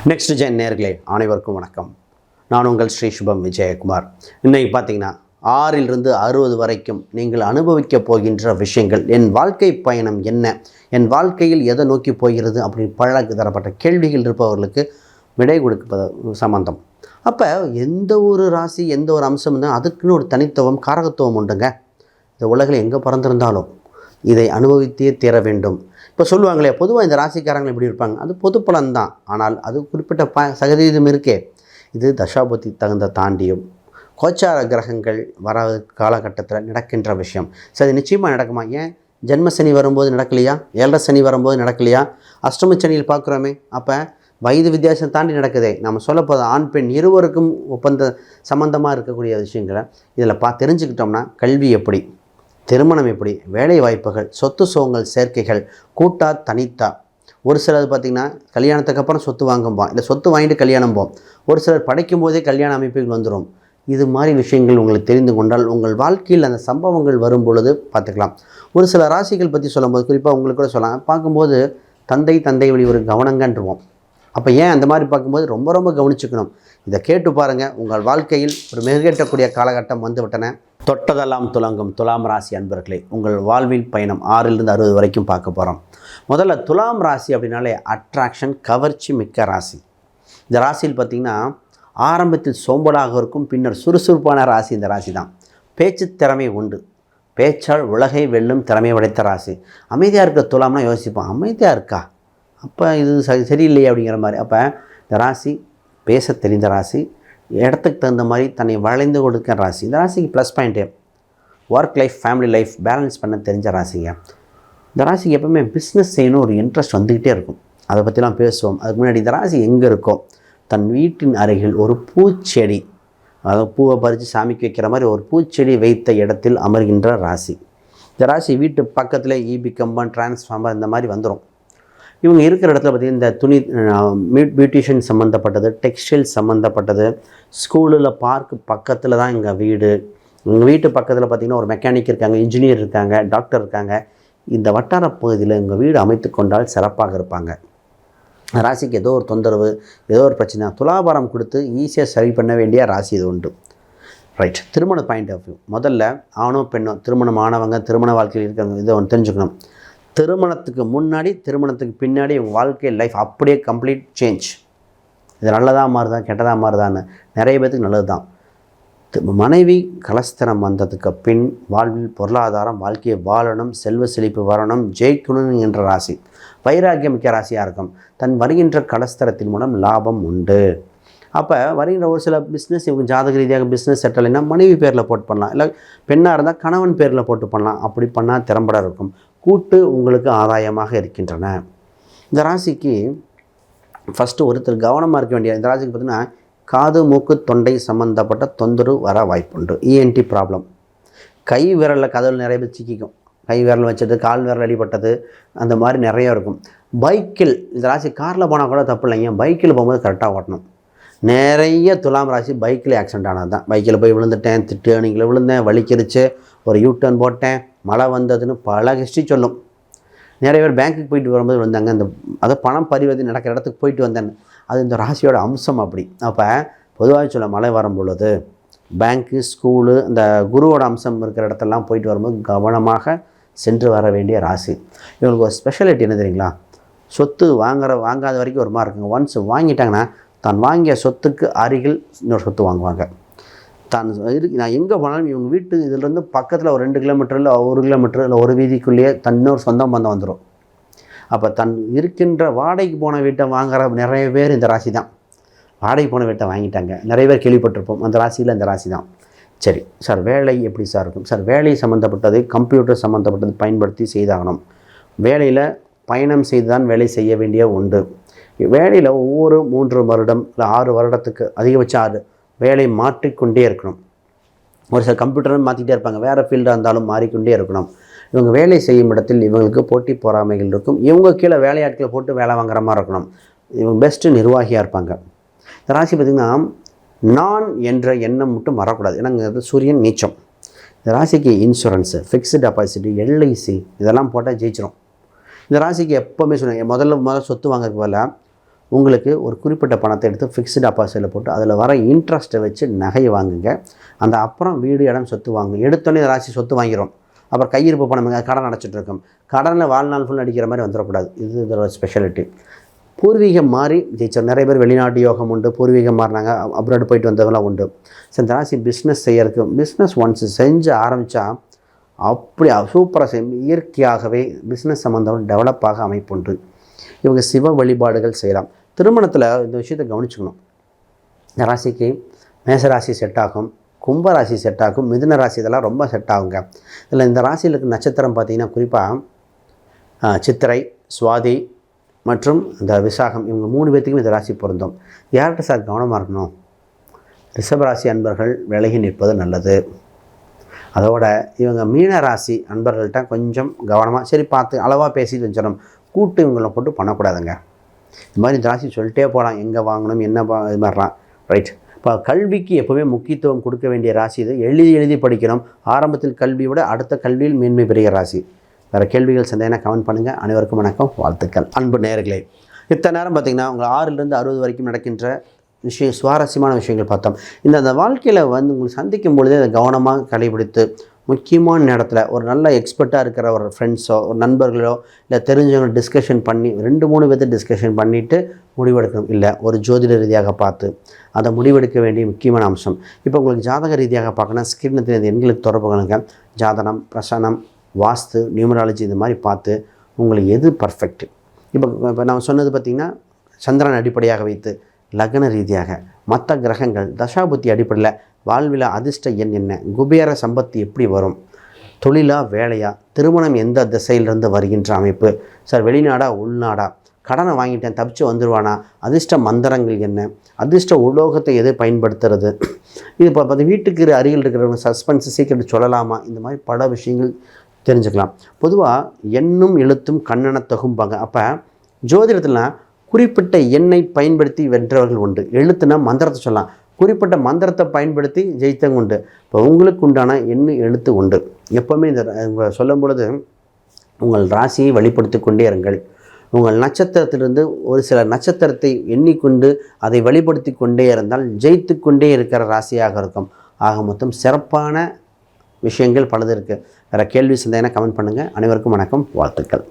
Next gen நேர்களே அனைவருக்கும் வணக்கம். நான் உங்கள் ஸ்ரீ சுபம் விஜயகுமார். இன்றைக்கி பார்த்தீங்கன்னா 6 to 60 வரைக்கும் நீங்கள் அனுபவிக்க போகின்ற விஷயங்கள், என் வாழ்க்கை பயணம் என்ன, என் வாழ்க்கையில் எதை நோக்கி போகிறது அப்படின்னு பல தரப்பட்ட கேள்விகள் இருப்பவர்களுக்கு விடை கொடுப்பது சம்பந்தம். அப்போ எந்த ஒரு ராசி எந்த ஒரு அம்சம் இருந்தால் அதுக்குன்னு ஒரு தனித்துவம் காரகத்துவம் உண்டுங்க. இந்த உலகில் எங்கே பிறந்திருந்தாலும் இதை அனுபவித்தே தீர வேண்டும். இப்போ சொல்லுவாங்களே, பொதுவாக இந்த ராசிக்காரங்கள் எப்படி இருப்பாங்க, அது பொது பலன்தான். ஆனால் அது குறிப்பிட்ட சதவீதம் இருக்கே, இது தசாபுத்தி தகுந்த தாண்டியும் கோச்சார கிரகங்கள் வர காலகட்டத்தில் நடக்கின்ற விஷயம். சரி, அது நிச்சயமாக நடக்குமா? ஏன் ஜென்ம சனி வரும்போது நடக்கலையா? 7.5 சனி வரும்போது நடக்கலையா? அஷ்டம சனியில் பார்க்குறோமே. அப்போ வயது வித்தியாசம் தாண்டி நடக்குதே. நம்ம சொல்லப்போது ஆண் பெண் இருவருக்கும் ஒப்பந்த சம்பந்தமாக இருக்கக்கூடிய விஷயங்களை இதில் தெரிஞ்சுக்கிட்டோம்னா, கல்வி எப்படி, திருமணம் எப்படி, வேலை வாய்ப்புகள், சொத்து சுகங்கள், சேர்க்கைகள், கூட்டா தனித்தா. ஒரு சிலர் பார்த்திங்கன்னா கல்யாணத்துக்கு அப்புறம் சொத்து வாங்கும்போம், இல்லை சொத்து வாங்கிட்டு கல்யாணம் போம். ஒரு சிலர் படைக்கும் போதே கல்யாண அமைப்புகள் வந்துடும். இது மாதிரி விஷயங்கள் உங்களுக்கு தெரிந்து கொண்டால் உங்கள் வாழ்க்கையில் அந்த சம்பவங்கள் வரும் பொழுது பார்த்துக்கலாம். ஒரு சில ராசிகள் பற்றி சொல்லும்போது குறிப்பாக உங்களுக்கு கூட சொல்லலாம், பார்க்கும்போது தந்தை வழி ஒரு கவனங்கன்றுவோம். அப்போ ஏன் அந்த மாதிரி பார்க்கும்போது ரொம்ப கவனிச்சுக்கணும். இதை கேட்டு பாருங்கள். உங்கள் வாழ்க்கையில் ஒரு மெருகேற்றக்கூடிய காலகட்டம் வந்து விட்டன. தொட்டதெல்லாம் துலங்கும் துலாம் ராசி அன்பர்களே, உங்கள் வாழ்வில் பயணம் 6 to 60 வரைக்கும் பார்க்க போகிறோம். முதல்ல துலாம் ராசி அப்படின்னாலே அட்ராக்ஷன், கவர்ச்சி மிக்க ராசி. இந்த ராசியில் பார்த்திங்கன்னா ஆரம்பத்தில் சோம்பலாக இருக்கும், பின்னர் சுறுசுறுப்பான ராசி இந்த ராசி தான். பேச்சு திறமை உண்டு, பேச்சால் உலகை வெல்லும் திறமை படைத்த ராசி. அமைதியாக இருக்கிற துலாம்னா யோசிப்போம், அமைதியாக இருக்கா, அப்போ இது சரியில்லையே அப்படிங்கிற மாதிரி. அப்போ இந்த ராசி பேச தெரிந்த ராசி, இடத்துக்கு தகுந்த மாதிரி தன்னை வளைந்து கொடுக்கிற ராசி. இந்த ராசிக்கு plus point work life, family life balance பண்ண தெரிஞ்ச ராசிங்க. இந்த ராசிக்கு எப்போவுமே பிஸ்னஸ் செய்யணும் ஒரு இன்ட்ரெஸ்ட் வந்துக்கிட்டே இருக்கும். அதை பற்றிலாம் பேசுவோம். அதுக்கு முன்னாடி இந்த ராசி எங்கே இருக்கோ, தன் வீட்டின் அருகில் ஒரு பூச்செடி, அதாவது பூவை பறித்து சாமிக்கு வைக்கிற மாதிரி ஒரு பூச்செடி வைத்த இடத்தில் அமர்கின்ற ராசி. இந்த ராசி வீட்டு பக்கத்தில் ஈபி கம்பம், டிரான்ஸ்ஃபார்மர் இந்த மாதிரி வந்துடும். இவங்க இருக்கிற இடத்துல பார்த்திங்கன்னா இந்த துணி, பியூட்டிஷியன் சம்மந்தப்பட்டது, டெக்ஸ்டைல் சம்மந்தப்பட்டது, ஸ்கூலில் பார்க்கு பக்கத்தில் தான் எங்கள் வீடு. எங்கள் வீட்டு பக்கத்தில் பார்த்திங்கன்னா ஒரு மெக்கானிக் இருக்காங்க, இன்ஜினியர் இருக்காங்க, டாக்டர் இருக்காங்க. இந்த வட்டார பகுதியில் எங்கள் வீடு அமைத்து கொண்டால் சிறப்பாக இருப்பாங்க. ராசிக்கு ஏதோ ஒரு தொந்தரவு, ஏதோ ஒரு பிரச்சனை, துலாபாரம் கொடுத்து ஈஸியாக சரி பண்ண வேண்டிய ராசி இது உண்டு. ரைட். திருமண பாயிண்ட் ஆஃப் வியூ, முதல்ல ஆணோ பெண்ணோ திருமணம் ஆனவங்க, திருமண வாழ்க்கையில் இருக்கிறவங்க இதை ஒன்று தெரிஞ்சுக்கணும். திருமணத்துக்கு முன்னாடி திருமணத்துக்கு பின்னாடி உங்கள் வாழ்க்கை லைஃப் அப்படியே கம்ப்ளீட் சேஞ்ச். இது நல்லதாக மாறுதான் கெட்டதாக மாறுதான்னு நிறைய பேத்துக்கு நல்லது தான். மனைவி கலஸ்தரம் வந்ததுக்கு பின் வாழ்வில் பொருளாதாரம், வாழ்க்கையை வாழணும், செல்வ செழிப்பு வரணும், ஜெயிக்கணும் என்ற ராசி. வைராக்கியம் மிக்க ராசியாக இருக்கும். தன் வருகின்ற கலஸ்தரத்தின் மூலம் லாபம் உண்டு. அப்போ வருகின்ற ஒரு சில பிஸ்னஸ், இவங்க ஜாதக ரீதியாக பிஸ்னஸ் செட்டல்னா மனைவி பேரில் போட்டு பண்ணலாம், இல்லை பெண்ணாக இருந்தால் கணவன் பேரில் போட்டு பண்ணலாம். அப்படி பண்ணால் திறம்பட இருக்கும். கூட்டு உங்களுக்கு ஆதாயமாக இருக்கின்றன. இந்த ராசிக்கு ஃபஸ்ட்டு ஒருத்தர் கவனமாக இருக்க வேண்டிய, இந்த ராசிக்கு பார்த்திங்கன்னா காது மூக்கு தொண்டை சம்மந்தப்பட்ட தொந்தரவு வர வாய்ப்புண்டு. ENT problem. கை விரலில் கதவில் நிறைய பேர் சிக்கிக்கும். கை விரல் வச்சது, கால் விரல் அடிப்பட்டது, அந்த மாதிரி நிறைய இருக்கும். பைக்கில், இந்த ராசி காரில் போனால் கூட தப்பு இல்லைங்க, பைக்கில் போகும்போது கரெக்டாக ஓட்டணும். நிறைய துலாம் ராசி பைக்கில் ஆக்சிடென்ட் ஆனது தான். பைக்கில் போய் விழுந்துட்டேன், டேர்னிங்கில் விழுந்தேன், வலிக்கிருச்சு, ஒரு யூட்டர்ன் போட்டேன், மழை வந்ததுன்னு பல ஹிஸ்ட்ரி சொல்லும். நிறைய பேர் பேங்க்குக்கு போயிட்டு வரும்போது வந்தாங்க, அந்த அதை பணம் பரிவர்த்தனை நடக்கிற இடத்துக்கு போயிட்டு வந்தேன். அது இந்த ராசியோட அம்சம் அப்படி. அப்போ பொதுவாக சொல்ல, மழை வரும் பொழுது பேங்க்கு, ஸ்கூலு, இந்த குருவோட அம்சம் இருக்கிற இடத்தெல்லாம் போயிட்டு வரும்போது கவனமாக சென்று வர வேண்டிய ராசி. இவங்களுக்கு ஒரு ஸ்பெஷாலிட்டி என்ன தெரியுங்களா? சொத்து வாங்காத வரைக்கும் ஒரு மாதிரி இருக்குங்க. ஒன்ஸ் வாங்கிட்டாங்கன்னா தான் வாங்கிய சொத்துக்கு அருகில் இன்னொரு சொத்து வாங்குவாங்க. நான் எங்கே போனாலும் இவங்க வீட்டு இதிலேருந்து பக்கத்தில் ஒரு 2 கிலோமீட்டர் இல்லை 1 கிலோமீட்டர் இல்லை ஒரு வீதிக்குள்ளேயே தன்னொரு சொந்தம் பந்தம் வந்துடும். அப்போ தன் இருக்கின்ற வாடகைக்கு போன வீட்டை வாங்குகிற நிறைய பேர் இந்த ராசி தான். வாடகை போன வீட்டை வாங்கிட்டாங்க, நிறைய பேர் கேள்விப்பட்டிருப்போம். அந்த ராசியில் இந்த ராசி தான். சரி சார், வேலை எப்படி சார் இருக்கும்? சார், வேலை சம்மந்தப்பட்டது, கம்ப்யூட்டர் சம்மந்தப்பட்டது பயன்படுத்தி செய்தாகணும். வேலையில் பயணம் செய்து தான் வேலை செய்ய வேண்டிய உண்டு. வேலையில் ஒவ்வொரு 3 வருடம் இல்லை 6 வருடத்துக்கு அதிகபட்சம் 6 வேலை மாற்றிக்கொண்டே இருக்கணும். ஒரு சில கம்ப்யூட்டரும் மாற்றிக்கிட்டே இருப்பாங்க, வேறு ஃபீல்டாக இருந்தாலும் மாறிக்கொண்டே இருக்கணும். இவங்க வேலை செய்யும் இடத்தில் இவங்களுக்கு போட்டி பொறாமைகள் இருக்கும். இவங்க கீழே வேலையாட்களை போட்டு வேலை வாங்குற மாதிரி இருக்கணும். இவங்க பெஸ்ட்டு நிர்வாகியாக இருப்பாங்க. இந்த ராசி பார்த்திங்கன்னா நான் என்ற எண்ணம் மட்டும் வரக்கூடாது. ஏன்னா சூரியன் நீச்சம். இந்த ராசிக்கு இன்சூரன்ஸு, ஃபிக்ஸ்டு டெபாசிட், எல்ஐசி இதெல்லாம் போட்டால் ஜெயிச்சிடும். இந்த ராசிக்கு எப்போவுமே சொன்னேன், முதல்ல சொத்து வாங்குறதுக்கு போல உங்களுக்கு ஒரு குறிப்பிட்ட பணத்தை எடுத்து ஃபிக்ஸ்டு டெபாசிட்டில் போட்டு அதில் வர இன்ட்ரெஸ்ட்டை வச்சு நகையை வாங்குங்க. அந்த அப்புறம் வீடு இடம் சொத்து வாங்குங்க. எடுத்தோடனே ராசி சொத்து வாங்கிடும். அப்புறம் கையிருப்பு பணம் கடன் அடைச்சிட்டு இருக்கோம். கடனில் வாழ்நாள் ஃபுல் அடிக்கிற மாதிரி வந்துடக்கூடாது. இது இதோட ஸ்பெஷாலிட்டி. பூர்வீகம் மாறி ஜெயிச்சோம். நிறைய பேர் வெளிநாட்டு யோகம் உண்டு, பூர்வீகம் மாறினாங்க, அப்ராடு போயிட்டு வந்தவங்களாம் உண்டு. ஸோ இந்த ராசி பிஸ்னஸ் செய்யறதுக்கு, பிஸ்னஸ் ஒன்ஸ் செஞ்சு ஆரம்பித்தா அப்படி சூப்பராக இயற்கையாகவே பிஸ்னஸ் சம்மந்தம் டெவலப்பாக அமைப்புண்டு. இவங்க சிவ வழிபாடுகள் செய்யலாம். திருமணத்தில் இந்த விஷயத்தை கவனிச்சுக்கணும். இந்த ராசிக்கு மேசராசி செட் ஆகும், கும்பராசி செட் ஆகும், மிதுன ராசி இதெல்லாம் ரொம்ப செட் ஆகுங்க. இதில் இந்த ராசியில் இருக்க நட்சத்திரம் பார்த்திங்கன்னா குறிப்பாக சித்திரை, சுவாதி மற்றும் இந்த விசாகம், இவங்க 3 பேர்த்துக்கும் இந்த ராசி பொருந்தும். யார்கிட்ட சார் கவனமாக இருக்கணும்? ரிஷபராசி அன்பர்கள் விலகி நிற்பது நல்லது. அதோட இவங்க மீன ராசி அன்பர்கள்ட்ட கொஞ்சம் கவனமாக, சரி பார்த்து அளவாக பேசிட்டு வச்சிடணும். கூட்டு இவங்களை போட்டு பண்ணக்கூடாதுங்க. இது மாதிரி இந்த ராசி சொல்லிட்டே போகலாம், எங்கே வாங்கணும் என்ன இது மாதிரிலாம். ரைட். இப்போ கல்விக்கு எப்போவுமே முக்கியத்துவம் கொடுக்க வேண்டிய ராசி இது. எழுதி படிக்கணும். ஆரம்பத்தில் கல்வியை விட அடுத்த கல்வியில் மேன்மை பெறுகிற ராசி. வேறு கேள்விகள் சந்தேகம்னா கமெண்ட் பண்ணுங்கள். அனைவருக்கும் வணக்கம், வாழ்த்துக்கள். அன்பு நேயர்களே, இத்தனை நேரம் பார்த்திங்கன்னா உங்களை 6லிருந்து 60 வரைக்கும் நடக்கின்ற விஷயம், சுவாரஸ்யமான விஷயங்கள் பார்த்தோம். இந்த வாழ்க்கையில் உங்களை சந்திக்கும் பொழுதே அதை கவனமாக கடைபிடித்து முக்கியமான இடத்துல ஒரு நல்ல எக்ஸ்பர்ட்டாக இருக்கிற ஒரு ஃப்ரெண்ட்ஸோ ஒரு நண்பர்களோ இல்லை தெரிஞ்சவங்க டிஸ்கஷன் பண்ணி 2-3 பேர்த்து டிஸ்கஷன் பண்ணிவிட்டு முடிவெடுக்கணும். இல்லை ஒரு ஜோதிட ரீதியாக பார்த்து அதை முடிவெடுக்க வேண்டிய முக்கியமான அம்சம். இப்போ உங்களுக்கு ஜாதக ரீதியாக பார்க்கணும், ஸ்கிரீனில் இந்த எண்களுக்கு தொடர்பு கொள்ளுங்க. ஜாதகம், பிரசனம், வாஸ்து, நியூமராலஜி இந்த மாதிரி பார்த்து உங்களுக்கு எது பர்ஃபெக்ட். இப்போ நான் சொன்னது பார்த்திங்கன்னா சந்திரன் அடிப்படையாக வைத்து லக்ன ரீதியாக மற்ற கிரகங்கள் தசாபுத்தி அடிப்படையில் வாழ்வில் அதிர்ஷ்ட எண் என்ன, குபேர சம்பத்து எப்படி வரும், தொழிலா வேலையா, திருமணம் எந்த திசையிலிருந்து வருகின்ற அமைப்பு, சார் வெளிநாடா உள்நாடா, கடனை வாங்கிட்டேன் தப்பிச்சு வந்துடுவானா, அதிர்ஷ்ட மந்திரங்கள் என்ன, அதிர்ஷ்ட உலோகத்தை எதை பயன்படுத்துறது, இது இப்போ வீட்டுக்கு அருகில் இருக்கிறவங்க சஸ்பென்ஸ் சீக்கிரம் சொல்லலாமா, இந்த மாதிரி பல விஷயங்கள் தெரிஞ்சுக்கலாம். பொதுவாக எண்ணும் எழுத்தும் கண்ணென தகும்பாங்க. அப்போ ஜோதிடத்தில் குறிப்பிட்ட எண்ணை பயன்படுத்தி வென்றவர்கள் உண்டு. எழுத்துனா மந்திரத்தை சொல்லலாம், குறிப்பிட்ட மந்திரத்தை பயன்படுத்தி ஜெயித்தவங்க உண்டு. இப்போ உங்களுக்கு உண்டான எழுத்து உண்டு. எப்போவுமே இந்த சொல்லும் பொழுது உங்கள் ராசியை வெளிப்படுத்தி கொண்டே இருங்கள். உங்கள் நட்சத்திரத்திலிருந்து ஒரு சில நட்சத்திரத்தை எண்ணிக்கொண்டு அதை வெளிப்படுத்தி கொண்டே இருந்தால் ஜெயித்து கொண்டே இருக்கிற ராசியாக இருக்கும். ஆக மொத்தம் சிறப்பான விஷயங்கள் பலது இருக்குது. வேறு கேள்வி சந்தேகம்னா கமெண்ட் பண்ணுங்கள். அனைவருக்கும் வணக்கம், வாழ்த்துக்கள்.